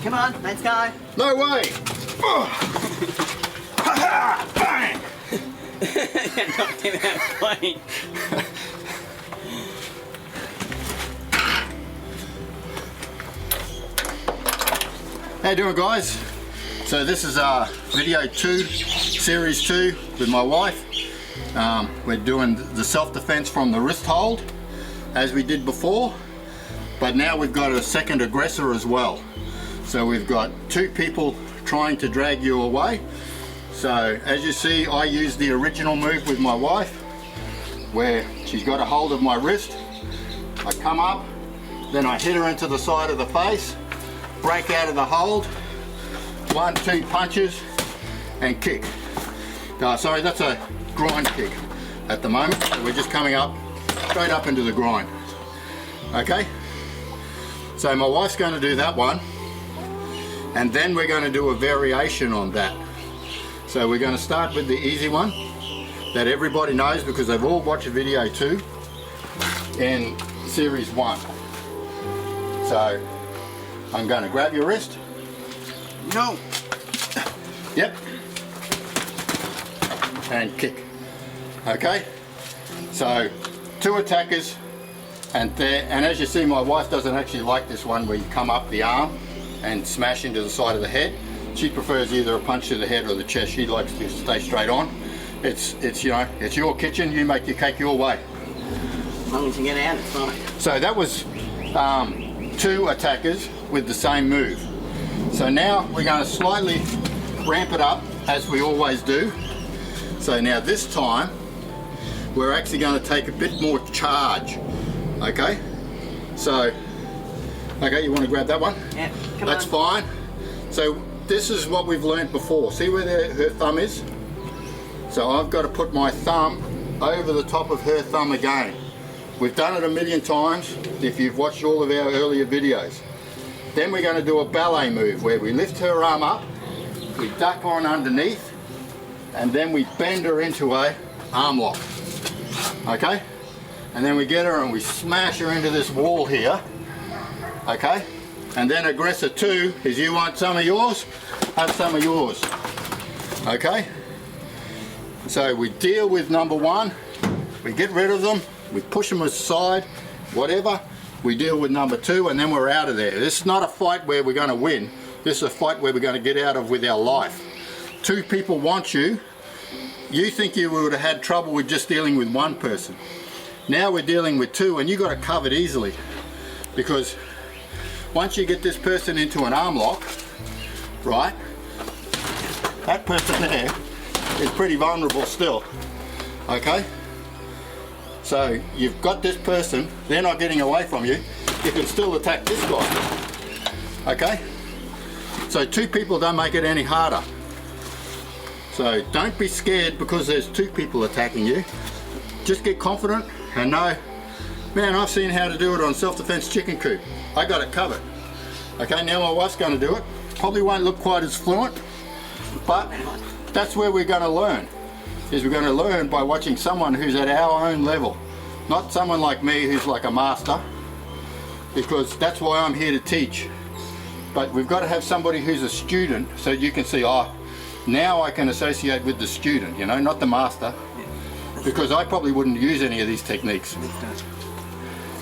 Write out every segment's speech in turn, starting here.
Come on, let's go. No way! Bang! Knocked him out clean. How you doing, guys? So this is video 2, series 2 with my wife. We're doing the self-defense from the wrist hold as we did before, but now we've got a second aggressor as well. So we've got 2 people trying to drag you away. So as you see, I use the original move with my wife where she's got a hold of my wrist. I come up, then I hit her into the side of the face, break out of the hold, 1, 2 punches and kick. Sorry, that's a grind kick at the moment. So we're just coming up, straight up into the grind. Okay, so my wife's going to do that one, and then we're going to do a variation on that. So we're going to start with the easy one that everybody knows because they've all watched video 2 in series 1. So I'm going to grab your wrist. No. Yep. And kick. Okay. So 2 attackers, and as you see, my wife doesn't actually like this one where you come up the arm and smash into the side of the head. She prefers either a punch to the head or the chest. She likes to stay straight on. It's you know, it's your kitchen. You make your cake your way. As long as you get out, it's fine. So that was 2 attackers with the same move. So now we're going to slightly ramp it up as we always do. So now this time we're actually going to take a bit more charge. Okay. So okay, you want to grab that one? Yeah. That's fine. So this is what we've learned before. See where her thumb is? So I've got to put my thumb over the top of her thumb again. We've done it a million times if you've watched all of our earlier videos. Then we're going to do a ballet move where we lift her arm up, we duck on underneath, and then we bend her into a arm lock. Okay? And then we get her and we smash her into this wall here. Okay? And then aggressor 2 is you want some of yours, have some of yours. Okay? So we deal with number 1, we get rid of them, we push them aside, whatever. We deal with number 2 and then we're out of there. This is not a fight where we're going to win. This is a fight where we're going to get out of with our life. 2 people want you. You think you would have had trouble with just dealing with 1 person. Now we're dealing with 2 and you got it covered easily. Because once you get this person into an arm lock, right, that person there is pretty vulnerable still. Okay? So you've got this person, they're not getting away from you, you can still attack this guy. Okay? So 2 people don't make it any harder. So don't be scared because there's 2 people attacking you. Just get confident and know, man, I've seen how to do it on self-defense chicken coop. I got it covered. Okay, now my wife's going to do it. Probably won't look quite as fluent, but that's where we're going to learn. Is we're going to learn by watching someone who's at our own level, not someone like me who's like a master, because that's why I'm here to teach. But we've got to have somebody who's a student so you can see, oh, now I can associate with the student, you know, not the master, because I probably wouldn't use any of these techniques.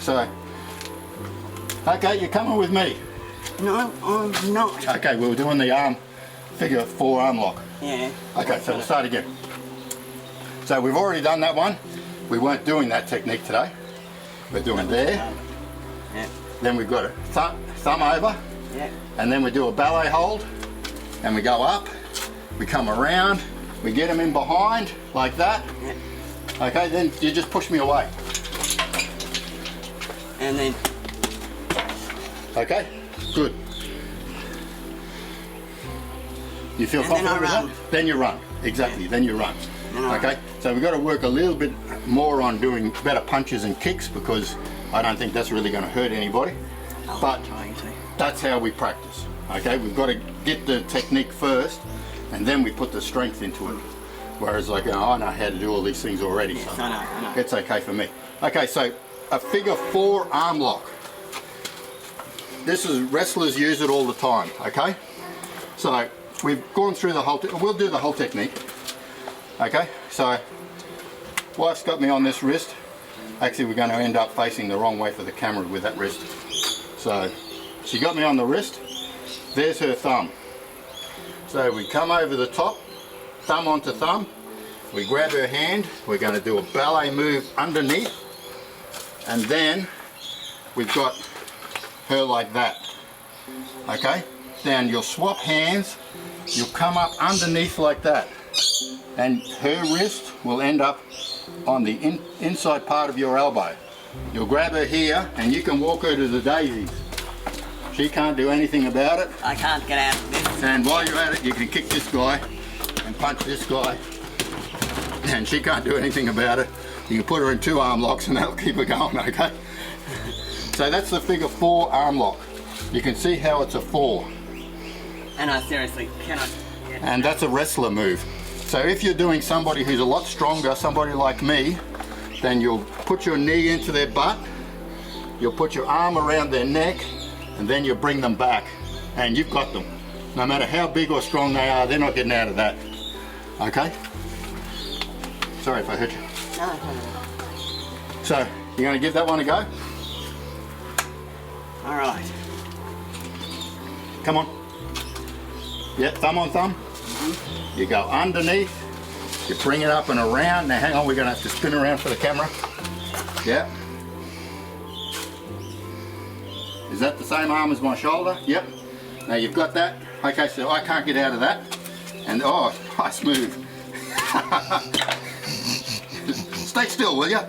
So, okay, you're coming with me. No, I'm not. Okay, we were doing the figure 4 arm lock. Yeah. Okay, so we'll start again. So we've already done that one. We weren't doing that technique today. We're doing there. Yeah. Then we've got a thumb over. Yeah. And then we do a ballet hold. And we go up. We come around. We get them in behind like that. Yeah. Okay, then you just push me away. And then. Okay, good. You feel And then confident with I run. that? Then you run. Exactly, Yeah. then you run. Okay, so we've got to work a little bit more on doing better punches and kicks because I don't think that's really going to hurt anybody. But that's how we practice. Okay, we've got to get the technique first and then we put the strength into it. Whereas like, I know how to do all these things already. Yes, so I know. it's okay for me. Okay, so a figure 4 arm lock. this is, wrestlers use it all the time, okay? So we've gone through the whole, we'll do the whole technique, okay? So wife's got me on this wrist. Actually, we're going to end up facing the wrong way for the camera with that wrist. So she got me on the wrist. There's her thumb. So we come over the top, thumb onto thumb. We grab her hand. We're going to do a ballet move underneath. And then we've got her like that. Okay? Then you'll swap hands. You'll come up underneath like that. And her wrist will end up on the inside part of your elbow. You'll grab her here and you can walk her to the daisies. She can't do anything about it. I can't get out of this. And while you're at it, you can kick this guy and punch this guy. And she can't do anything about it. You can put her in 2 arm locks and that'll keep her going, okay? So that's the figure 4 arm lock. You can see how it's a 4. And I seriously cannot get And that's a wrestler move. So if you're doing somebody who's a lot stronger, somebody like me, then you'll put your knee into their butt, you'll put your arm around their neck, and then you bring them back. And you've got them. No matter how big or strong they are, they're not getting out of that. Okay? Sorry if I hurt you. No. So, you're going to give that one a go? Alright. Come on. Yeah, thumb on thumb. You go underneath, you bring it up and around. Now hang on, we're going to have to spin around for the camera. Yeah. Is that the same arm as my shoulder? Yep. Now you've got that. Okay, so I can't get out of that. And oh, nice move. Stay still, will you?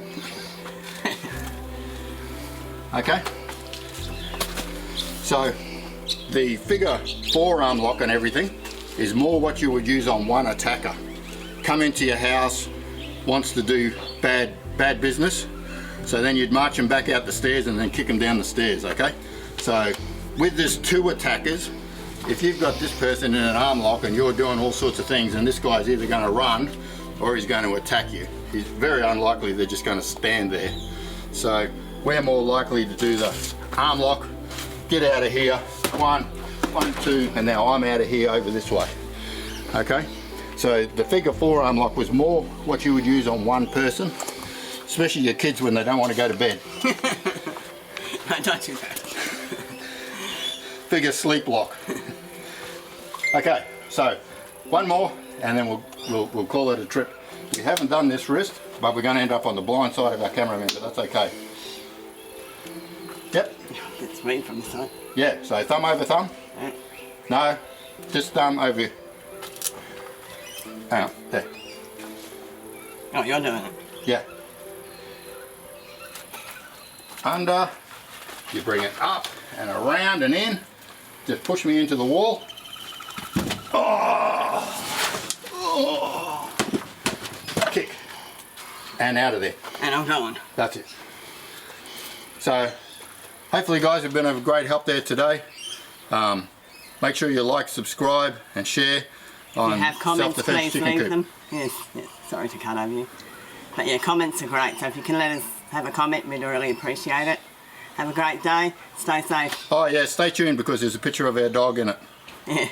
Okay. So the figure 4 arm lock and everything is more what you would use on one attacker. Come into your house, wants to do bad business, so then you'd march them back out the stairs and then kick them down the stairs, okay? So with this 2 attackers, if you've got this person in an arm lock and you're doing all sorts of things and this guy's either going to run or he's going to attack you, he's very unlikely they're just going to stand there. So we're more likely to do the arm lock, get out of here, 1, 2, and now I'm out of here over this way. Okay, so the figure 4 arm lock was more what you would use on one person, especially your kids when they don't want to go to bed. I don't do that. Figure sleep lock. Okay, so one more and then we'll call it a trip. We haven't done this wrist, but we're going to end up on the blind side of our cameraman, but that's okay. Yep. It's me from the side. Yeah, so thumb over thumb. Yeah. No, just thumb over. Hang on, there. Oh, you're doing it. Yeah. Under, you bring it up and around and in. Just push me into the wall. Oh! Oh! Kick. And out of there. And I'm going. That's it. So, hopefully guys have been of great help there today. Make sure you like, subscribe and share on If you have comments, Self-Defense please Chicken leave Coop. them. Yes, sorry to cut over you. But yeah, comments are great, so if you can let us have a comment, we'd really appreciate it. Have a great day, stay safe. Oh yeah, stay tuned because there's a picture of our dog in it. Yeah.